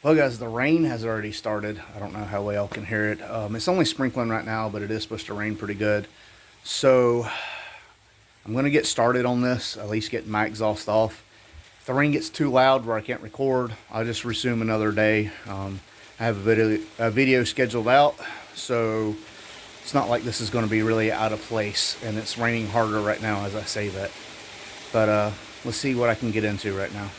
Well guys, the rain has already started. I don't know how well y'all can hear it. It's only sprinkling right now, but it is supposed to rain pretty good. So I'm going to get started on this, at least getting my exhaust off. If the rain gets too loud where I can't record, I'll just resume another day. I have a video scheduled out, so it's not like this is going to be really out of place, and it's raining harder right now as I say that. But let's see what I can get into right now.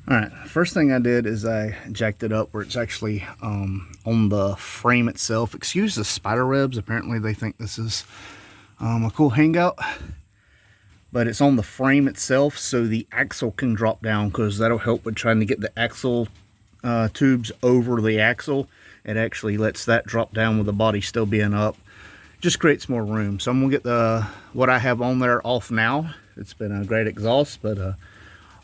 Alright, first thing I did is I jacked it up where it's actually on the frame itself. Excuse the spider webs, apparently they think this is a cool hangout. But it's on the frame itself so the axle can drop down, because that'll help with trying to get the axle tubes over the axle. It actually lets that drop down with the body still being up. Just creates more room. So I'm going to get what I have on there off now. It's been a great exhaust, but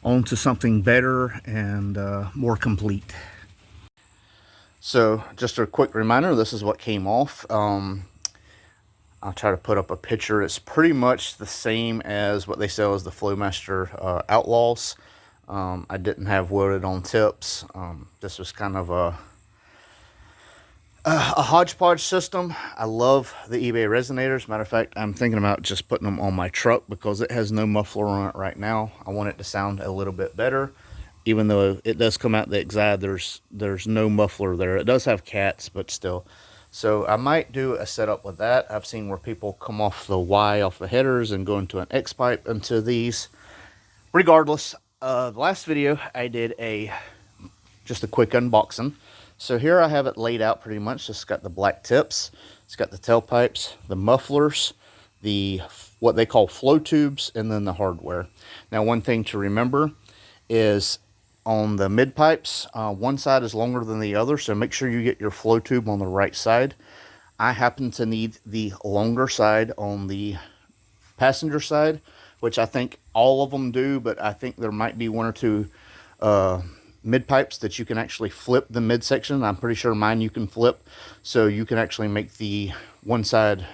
on to something better and more complete. So just a quick reminder, this is what came off. I'll try to put up a picture. It's pretty much the same as what they sell as the Flowmaster Outlaws. I didn't have welded on tips. This was kind of a hodgepodge system. I love the eBay resonators. Matter of fact, I'm thinking about just putting them on my truck because it has no muffler on it right now. I want it to sound a little bit better, even though it does come out the exide. There's no muffler there. It does have cats, but still. So I might do a setup with that. I've seen where people come off the Y off the headers and go into an X pipe into these. Regardless, the last video I did just a quick unboxing. So here I have it laid out pretty much. It's got the black tips, it's got the tailpipes, the mufflers, what they call flow tubes, and then the hardware. Now one thing to remember is on the mid pipes, one side is longer than the other, so make sure you get your flow tube on the right side. I happen to need the longer side on the passenger side, which I think all of them do, but I think there might be one or two mid pipes that you can actually flip the midsection. I'm pretty sure mine you can flip, so you can actually make the one side,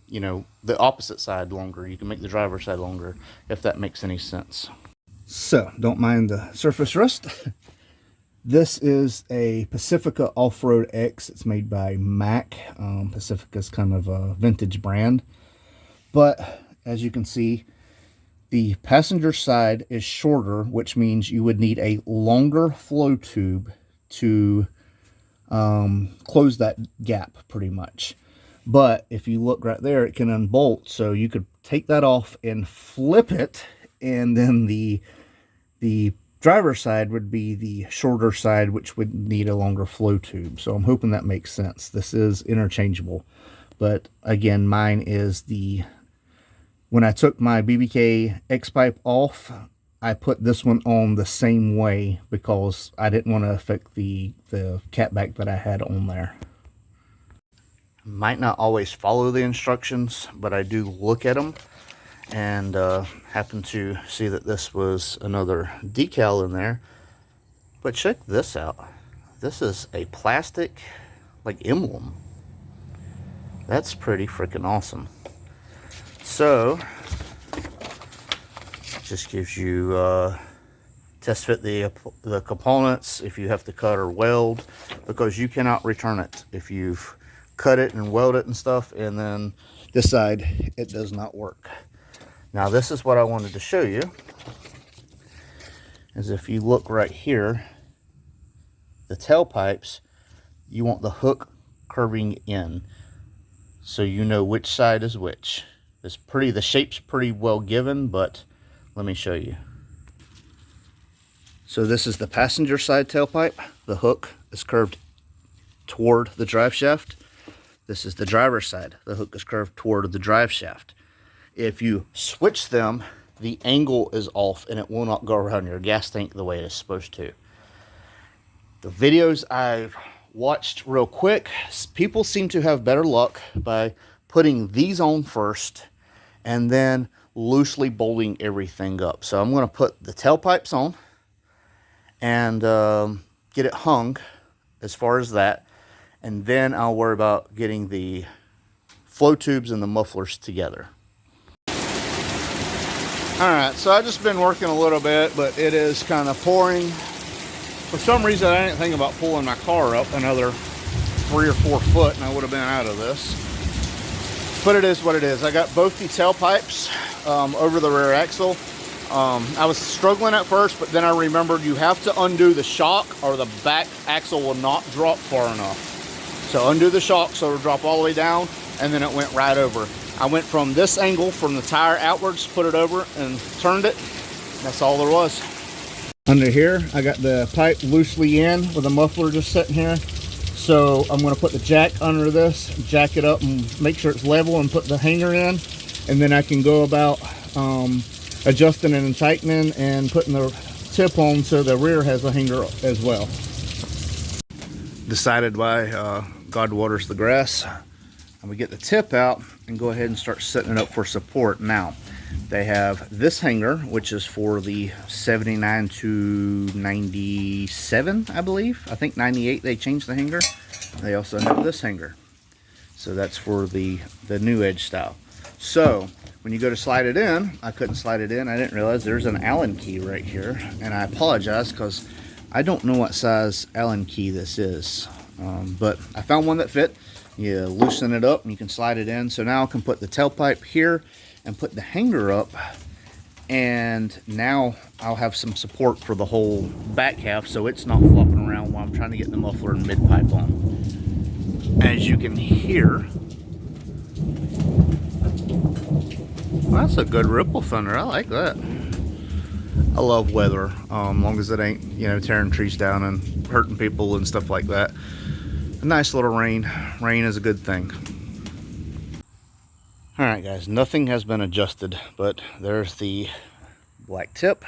you know, the opposite side longer. You can make the driver's side longer, if that makes any sense. So don't mind the surface rust. This is a Pacifica Off-Road X. It's made by Mac. Pacifica's kind of a vintage brand, but as you can see, the passenger side is shorter, which means you would need a longer flow tube to close that gap pretty much. But if you look right there, it can unbolt, so you could take that off and flip it, and then the driver's side would be the shorter side, which would need a longer flow tube. So I'm hoping that makes sense. This is interchangeable, but again, mine is when I took my BBK X-pipe off, I put this one on the same way because I didn't want to affect the catback that I had on there. Might not always follow the instructions, but I do look at them, and happen to see that this was another decal in there. But check this out. This is a plastic like emblem. That's pretty freaking awesome. So, just gives you test fit the components if you have to cut or weld, because you cannot return it if you've cut it and weld it and stuff, and then this side it does not work. Now this is what I wanted to show you, is if you look right here, the tailpipes, you want the hook curving in so you know which side is which. The shape's pretty well given, but let me show you. So this is the passenger side tailpipe. The hook is curved toward the drive shaft. This is the driver's side. The hook is curved toward the drive shaft. If you switch them, the angle is off and it will not go around your gas tank the way it is supposed to. The videos I've watched real quick, people seem to have better luck by putting these on first and then loosely bolting everything up. So I'm going to put the tailpipes on and get it hung as far as that, and then I'll worry about getting the flow tubes and the mufflers together. Alright, so I've just been working a little bit, but it is kind of pouring. For some reason, I didn't think about pulling my car up another 3 or 4 foot, and I would have been out of this. But it is what it is. I got both the tailpipes over the rear axle. I was struggling at first, but then I remembered you have to undo the shock or the back axle will not drop far enough. So undo the shock so it'll drop all the way down, and then it went right over. I went from this angle, from the tire outwards, put it over and turned it. That's all there was. Under here, I got the pipe loosely in with the muffler just sitting here. So I'm going to put the jack under this, jack it up and make sure it's level and put the hanger in. And then I can go about adjusting and tightening and putting the tip on so the rear has a hanger as well. Decided why God waters the grass. And we get the tip out and go ahead and start setting it up for support. Now, they have this hanger, which is for the 79 to 97, I believe. I think 98 they changed the hanger. They also have this hanger. So that's for the new edge style. So when you go to slide it in, I couldn't slide it in. I didn't realize there's an Allen key right here. And I apologize because I don't know what size Allen key this is. But I found one that fit. You loosen it up and you can slide it in. So now I can put the tailpipe here and put the hanger up, and now I'll have some support for the whole back half so it's not flopping around while I'm trying to get the muffler and mid pipe on. As you can hear, well, that's a good ripple thunder. I like that. I love weather, as long as it ain't, you know, tearing trees down and hurting people and stuff like that. A nice little rain. Rain is a good thing. Alright guys, nothing has been adjusted, but there's the black tip.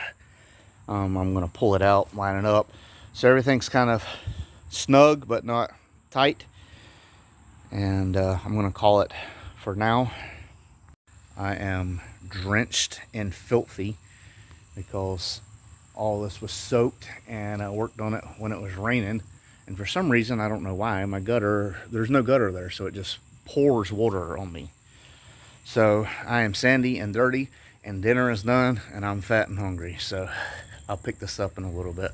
I'm going to pull it out, line it up. So everything's kind of snug, but not tight. And I'm going to call it for now. I am drenched and filthy because all this was soaked, and I worked on it when it was raining. And for some reason, I don't know why, my gutter, there's no gutter there, so it just pours water on me. So I am sandy and dirty, and dinner is done, and I'm fat and hungry. So I'll pick this up in a little bit.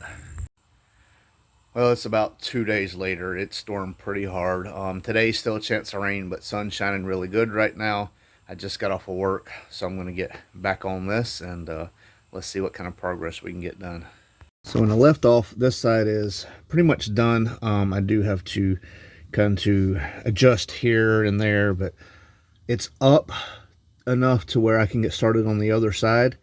Well, it's about 2 days later. It stormed pretty hard. Today's still a chance of rain, but sun's shining really good right now. I just got off of work, so I'm going to get back on this, and let's see what kind of progress we can get done. So when I left off, this side is pretty much done. I do have to kind of adjust here and there, but it's up enough to where I can get started on the other side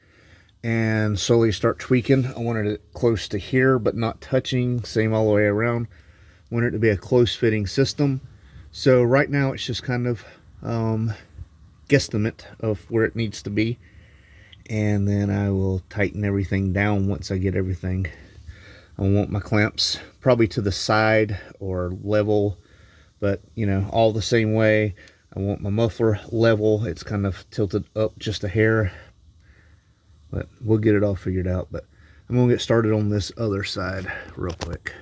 and slowly start tweaking. I wanted it close to here, but not touching. Same all the way around. Want it to be a close fitting system. So right now it's just kind of guesstimate of where it needs to be. And then I will tighten everything down once I get everything. I want my clamps probably to the side or level, but you know, all the same way. I want my muffler level. It's kind of tilted up just a hair, but we'll get it all figured out. But I'm gonna get started on this other side real quick.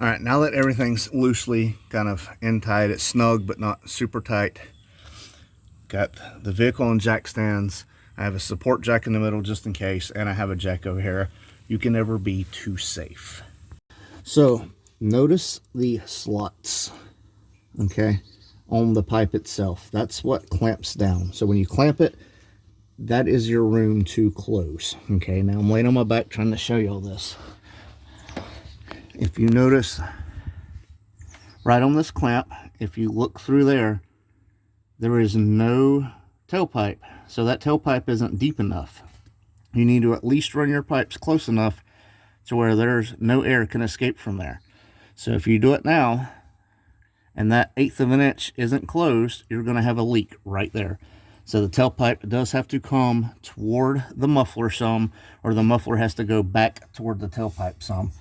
All right, now that everything's loosely kind of in tight, it's snug but not super tight. Got the vehicle and jack stands. I have a support jack in the middle just in case, and I have a jack over here. You can never be too safe. So notice the slots, okay, on the pipe itself. That's what clamps down. So when you clamp it, that is your room to close. Okay, now I'm laying on my back trying to show you all this. If you notice right on this clamp, if you look through there, there is no tailpipe. So that tailpipe isn't deep enough. You need to at least run your pipes close enough to where there's no air can escape from there. So if you do it now and that 1/8 of an inch isn't closed, you're going to have a leak right there. So the tailpipe does have to come toward the muffler some, or the muffler has to go back toward the tailpipe some.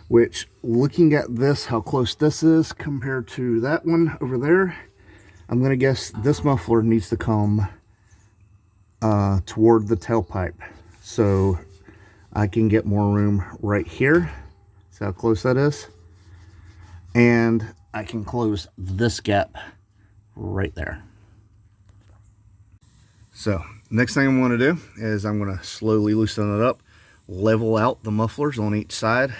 Which, looking at this, how close this is compared to that one over there, I'm going to guess this muffler needs to come toward the tailpipe. So I can get more room right here. See how close that is? And I can close this gap right there. So next thing I'm going to do is I'm going to slowly loosen it up, level out the mufflers on each side,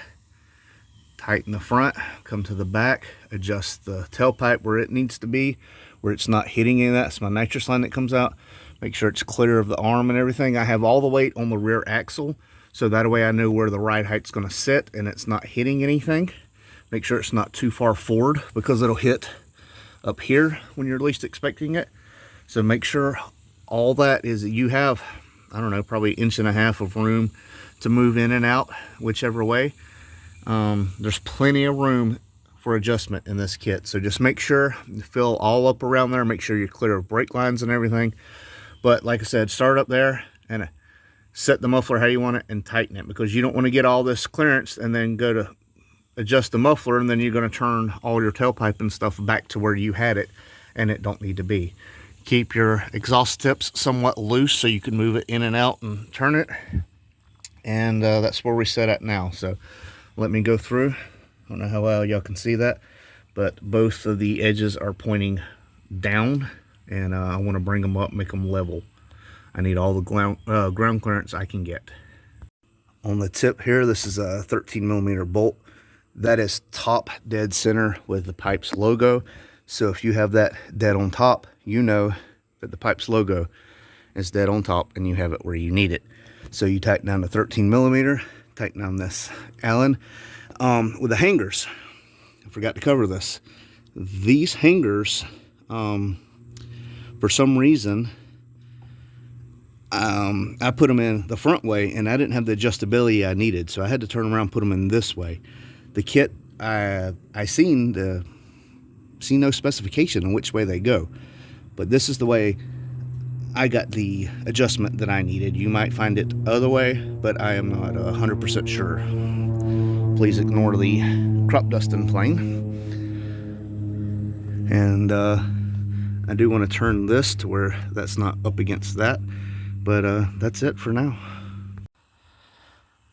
tighten the front, come to the back, adjust the tailpipe where it needs to be, where it's not hitting any of that. It's my nitrous line that comes out. Make sure it's clear of the arm and everything. I have all the weight on the rear axle, so that way I know where the ride height's going to sit and it's not hitting anything. Make sure it's not too far forward because it'll hit up here when you're least expecting it. So make sure all that is, you have, I don't know, probably 1.5 inches of room to move in and out whichever way. There's plenty of room for adjustment in this kit, so just make sure you fill all up around there. Make sure you're clear of brake lines and everything. But like I said, start up there and set the muffler how you want it and tighten it, because you don't want to get all this clearance and then go to adjust the muffler and then you're going to turn all your tailpipe and stuff back to where you had it, and it don't need to be. Keep your exhaust tips somewhat loose so you can move it in and out and turn it. And that's where we set at now. So let me go through. I don't know how well y'all can see that, but both of the edges are pointing down, and I want to bring them up, make them level. I need all the ground clearance I can get. On the tip here, this is a 13mm bolt. That is top dead center with the Pypes logo. So if you have that dead on top, you know that the Pypes logo is dead on top and you have it where you need it. So you tighten down to 13mm, tighten down this Allen. With the hangers, I forgot to cover this. These hangers, for some reason, I put them in the front way and I didn't have the adjustability I needed, so I had to turn around and put them in this way. The kit, I seen no specification on which way they go, but this is the way I got the adjustment that I needed. You might find it other way, but I am not 100% sure. Please ignore the crop dusting plane. And I do want to turn this to where that's not up against that, but that's it for now.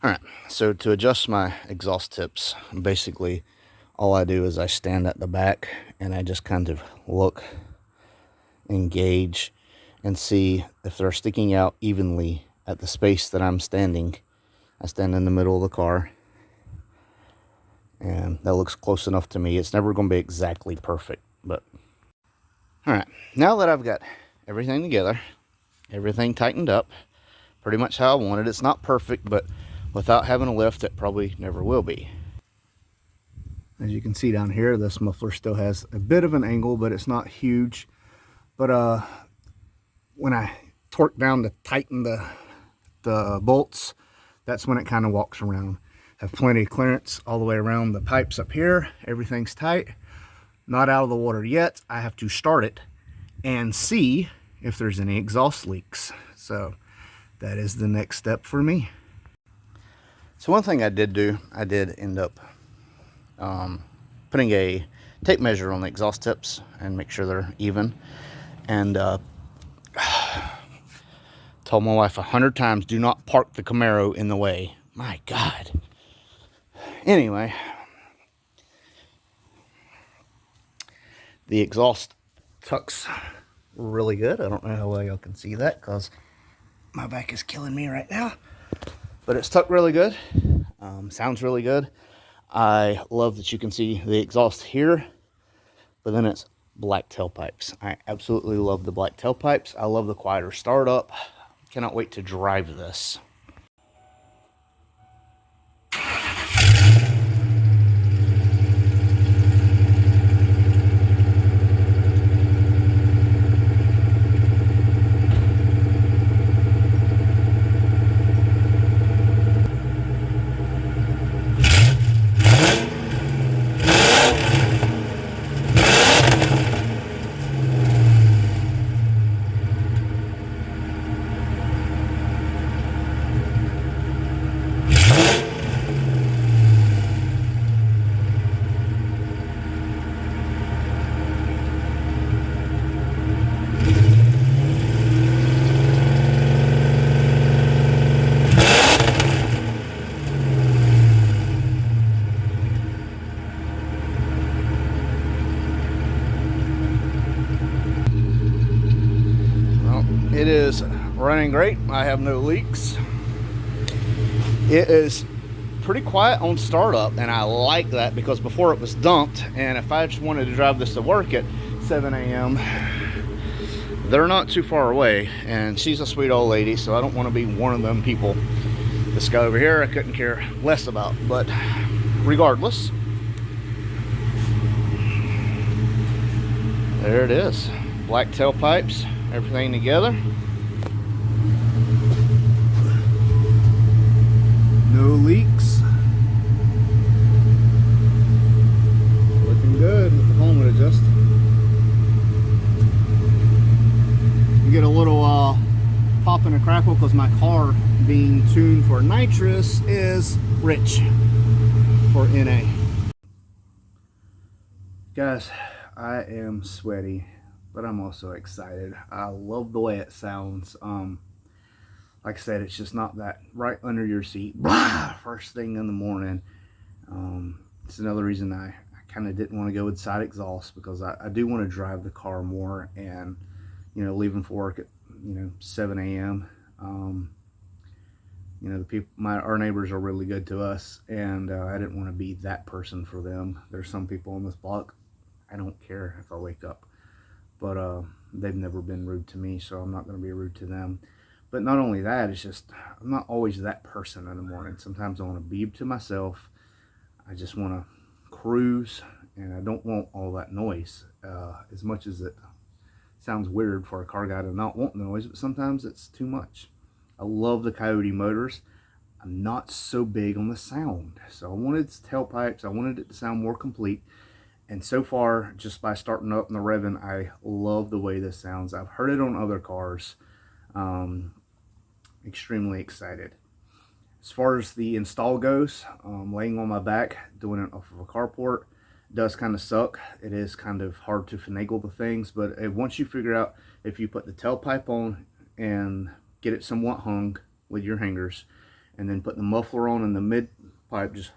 Alright, so to adjust my exhaust tips, basically all I do is I stand at the back and I just kind of look, engage, and see if they're sticking out evenly at the space that I'm standing. I stand in the middle of the car, and that looks close enough to me. It's never going to be exactly perfect, but alright, now that I've got everything together, everything tightened up pretty much how I wanted. It's not perfect, but without having a lift, it probably never will be. As you can see down here, this muffler still has a bit of an angle, but it's not huge. But when I torque down to tighten the bolts, that's when it kind of walks around. Have plenty of clearance all the way around the pipes up here. Everything's tight. Not out of the water yet. I have to start it and see if there's any exhaust leaks. So that is the next step for me. So one thing I did do, I did end up putting a tape measure on the exhaust tips and make sure they're even. And told my wife 100 times, do not park the Camaro in the way. My God. Anyway, the exhaust tucks really good. I don't know how well y'all can see that because my back is killing me right now. But it's tucked really good. Sounds really good. I love that you can see the exhaust here, but then it's black tailpipes. I absolutely love the black tailpipes. I love the quieter startup. Cannot wait to drive this. It is running great. I have no leaks. It is pretty quiet on startup, and I like that because before it was dumped, and if I just wanted to drive this to work at 7 a.m., they're not too far away, and she's a sweet old lady, so I don't want to be one of them people. This guy over here I couldn't care less about, but regardless, there it is. Black tailpipes, everything together. No leaks. Looking good with the helmet adjust. You get a little pop and a crackle because my car, being tuned for nitrous, is rich for NA. Guys, I am sweaty, but I'm also excited. I love the way it sounds. Like I said, it's just not that right under your seat, blah, first thing in the morning. It's another reason I kind of didn't want to go with side exhaust, because I do want to drive the car more, and you know, leaving for work at 7 a.m. You know, the people, our neighbors are really good to us, and I didn't want to be that person for them. There's some people on this block, I don't care if I wake up, but they've never been rude to me, so I'm not going to be rude to them. But not only that, it's just, I'm not always that person in the morning. Sometimes I want to be to myself. I just want to cruise, and I don't want all that noise. As much as it sounds weird for a car guy to not want noise, but sometimes it's too much. I love the Coyote motors. I'm not so big on the sound. So I wanted tailpipes. I wanted it to sound more complete. And so far, just by starting up and the revving, I love the way this sounds. I've heard it on other cars. Extremely excited. As far as the install goes, laying on my back, doing it off of a carport, does kind of suck. It is kind of hard to finagle the things, but once you figure out, if you put the tailpipe on and get it somewhat hung with your hangers, and then put the muffler on in the mid pipe, just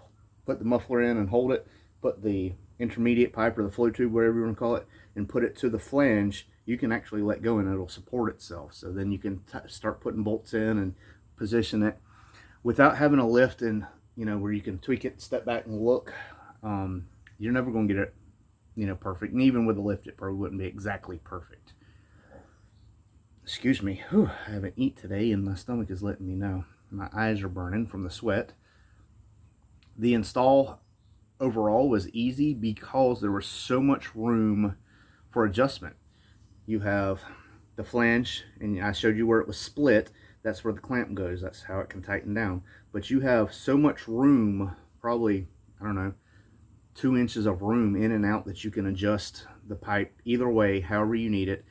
put the muffler in and hold it, put the intermediate pipe or the flow tube, whatever you want to call it, and put it to the flange, you can actually let go and it'll support itself. So then you can start putting bolts in and position it without having a lift, and where you can tweak it, step back and look. You're never going to get it perfect, and even with a lift it probably wouldn't be exactly perfect. Excuse me. Whew, I haven't eaten today and my stomach is letting me know. My eyes are burning from the sweat. The install overall was easy because there was so much room for adjustment. You have the flange, and I showed you where it was split. That's where the clamp goes. That's how it can tighten down. But you have so much room, probably, I don't know, 2 inches of room in and out, that you can adjust the pipe either way, however you need it.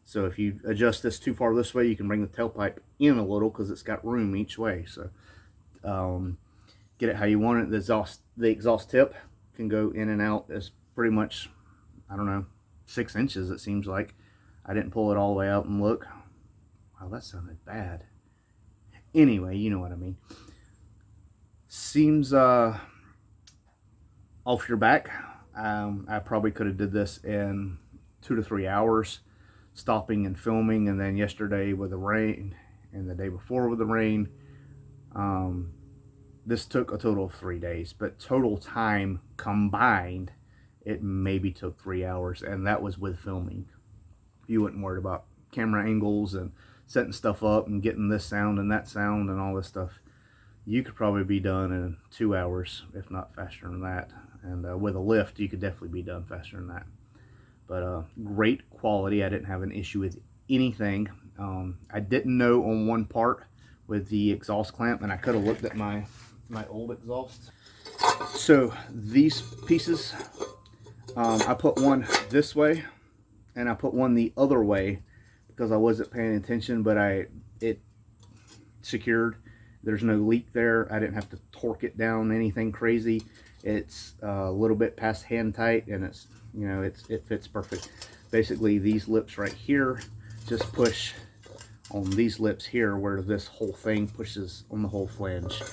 So if you adjust this too far this way, you can bring the tailpipe in a little because it's got room each way. So get it how you want it. The exhaust tip can go in and out as pretty much, I don't know, 6 inches it seems like. I didn't pull it all the way out and look. Wow, that sounded bad. Anyway, you know what I mean. Seems off your back. I probably could have did this in 2 to 3 hours, stopping and filming, and then yesterday with the rain and the day before with the rain. This took a total of 3 days, but total time combined, it maybe took 3 hours, and that was with filming. You wouldn't worry about camera angles and setting stuff up and getting this sound and that sound and all this stuff. You could probably be done in 2 hours, if not faster than that. And with a lift, you could definitely be done faster than that. But great quality. I didn't have an issue with anything. I didn't know on one part with the exhaust clamp, and I could have looked at my old exhaust. So these pieces, I put one this way and I put one the other way because I wasn't paying attention, but it secured. There's no leak there. I didn't have to torque it down anything crazy. It's a little bit past hand tight, and it's it fits perfect. Basically, these lips right here just push on these lips here, where this whole thing pushes on the whole flange.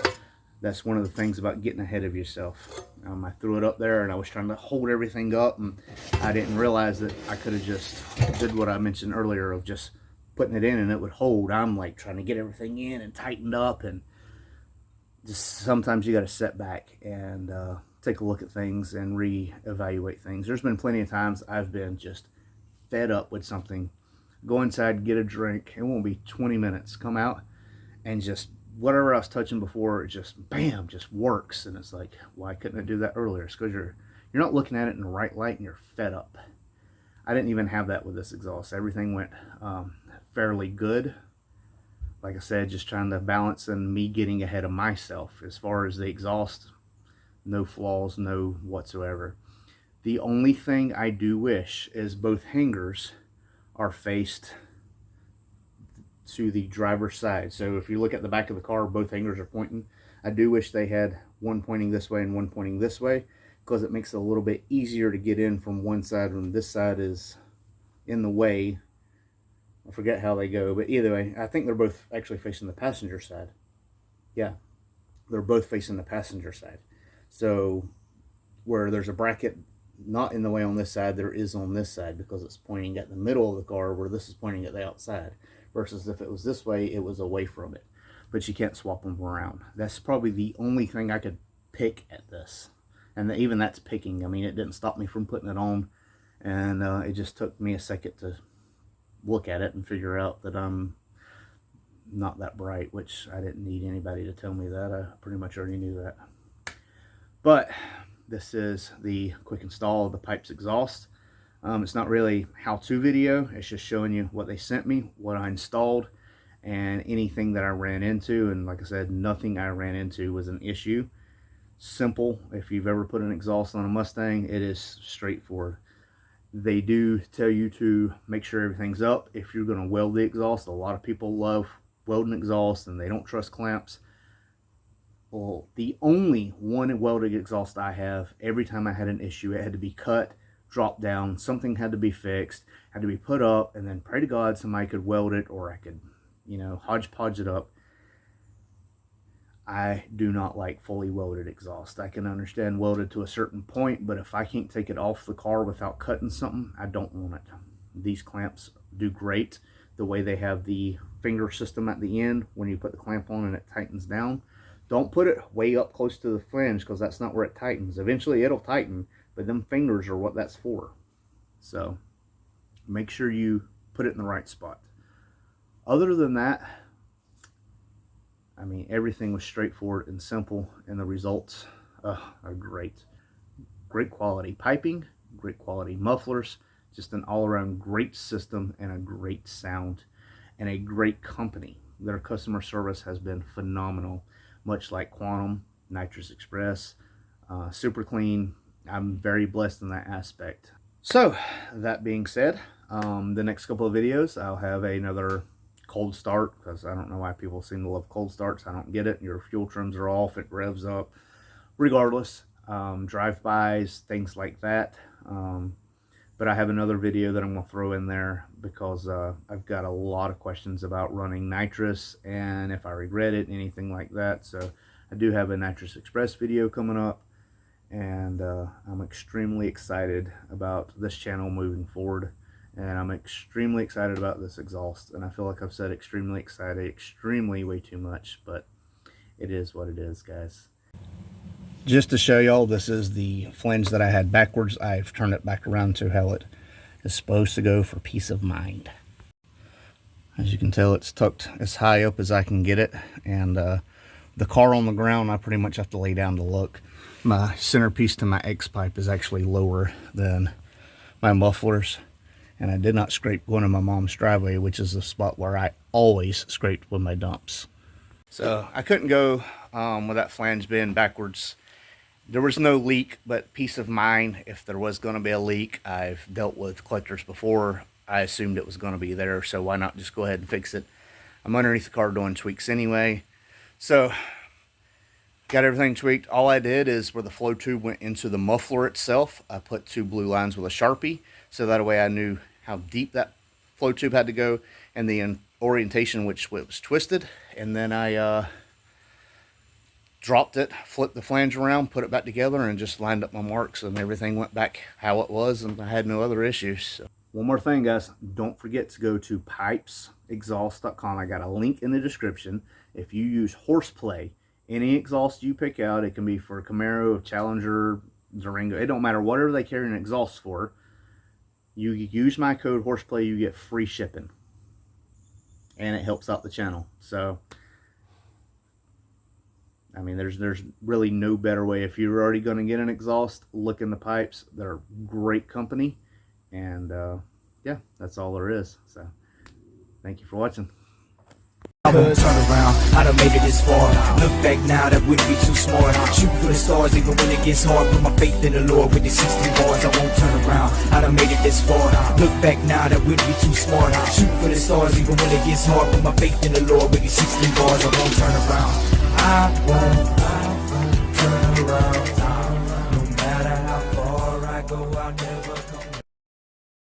That's one of the things about getting ahead of yourself. I threw it up there and I was trying to hold everything up, and I didn't realize that I could have just did what I mentioned earlier of just putting it in and it would hold. I'm like trying to get everything in and tightened up, and just sometimes you got to sit back and take a look at things and re-evaluate things. There's been plenty of times I've been just fed up with something, go inside, get a drink, it won't be 20 minutes, come out, and just whatever I was touching before, it just bam, just works. And it's like, why couldn't I do that earlier? It's because you're not looking at it in the right light and you're fed up. I didn't even have that with this exhaust. Everything went fairly good. Like I said, just trying to balance and me getting ahead of myself as far as the exhaust. No flaws, no whatsoever. The only thing I do wish is both hangers are faced to the driver's side. So if you look at the back of the car, both hangers are pointing. I do wish they had one pointing this way and one pointing this way, because it makes it a little bit easier to get in from one side when this side is in the way. I forget how they go, but either way, I think they're both actually facing the passenger side. Yeah, they're both facing the passenger side. So where there's a bracket not in the way on this side, there is on this side, because it's pointing at the middle of the car, where this is pointing at the outside. Versus if it was this way, it was away from it. But you can't swap them around. That's probably the only thing I could pick at this. And even that's picking. I mean, it didn't stop me from putting it on. And it just took me a second to look at it and figure out that I'm not that bright, which I didn't need anybody to tell me that. I pretty much already knew that. But this is the quick install of the Pypes exhaust. It's not really how-to video. It's just showing you what they sent me, what I installed, and anything that I ran into. And like I said, nothing I ran into was an issue. Simple. If you've ever put an exhaust on a Mustang, it is straightforward. They do tell you to make sure everything's up if you're going to weld the exhaust. A lot of people love welding exhaust and they don't trust clamps. Well, the only one welded exhaust I have, every time I had an issue, it had to be cut, drop down, something had to be fixed, had to be put up, and then pray to God somebody could weld it, or I could, you know, hodgepodge it up. I do not like fully welded exhaust. I can understand welded to a certain point, but if I can't take it off the car without cutting something, I don't want it. These clamps do great. The way they have the finger system at the end, when you put the clamp on and it tightens down. Don't put it way up close to the flange, because that's not where it tightens. Eventually it'll tighten, but them fingers are what that's for. So make sure you put it in the right spot. Other than that, I mean, everything was straightforward and simple, and the results are great. Great quality piping, great quality mufflers, just an all-around great system and a great sound, and a great company. Their customer service has been phenomenal, much like Quantum, Nitrous Express, super clean. I'm very blessed in that aspect. So, that being said, the next couple of videos, I'll have another cold start, because I don't know why people seem to love cold starts. I don't get it. Your fuel trims are off, it revs up. Regardless, drive-bys, things like that. But I have another video that I'm going to throw in there, because I've got a lot of questions about running nitrous and if I regret it, anything like that. So I do have a Nitrous Express video coming up, and I'm extremely excited about this channel moving forward. And I'm extremely excited about this exhaust. And I feel like I've said extremely excited, extremely way too much, but it is what it is, guys. Just to show y'all, this is the flange that I had backwards. I've turned it back around to how it is supposed to go for peace of mind. As you can tell, it's tucked as high up as I can get it. And the car on the ground, I pretty much have to lay down to look. My centerpiece to my X pipe is actually lower than my mufflers. And I did not scrape going to my mom's driveway, which is the spot where I always scraped with my dumps. So I couldn't go with that flange being backwards. There was no leak, but peace of mind. If there was going to be a leak, I've dealt with collectors before. I assumed it was going to be there, so why not just go ahead and fix it? I'm underneath the car doing tweaks anyway. So got everything tweaked. All I did is where the flow tube went into the muffler itself, I put 2 blue lines with a Sharpie, so that way I knew how deep that flow tube had to go and the orientation which was twisted. And then I dropped it, flipped the flange around, put it back together, and just lined up my marks, and everything went back how it was, and I had no other issues. So, one more thing, guys, don't forget to go to pipesexhaust.com. I got a link in the description. If you use Horseplay Any exhaust you pick out, it can be for Camaro, Challenger, Durango, it don't matter, whatever they carry an exhaust for, you use my code horseplay, you get free shipping, and it helps out the channel. So I mean, there's really no better way. If you're already going to get an exhaust, look in the Pypes. They're a great company, and yeah, that's all there is. So thank you for watching. I won't turn around, I done made it this far. Look back now, that wouldn't be too smart. Shoot for the stars even when it gets hard. Put my faith in the Lord with the 16 bars. I won't turn around, I done made it this far. Look back now, that wouldn't be too smart. Shoot for the stars even when it gets hard. Put my faith in the Lord with the 16 bars. I won't turn around, I won't turn around.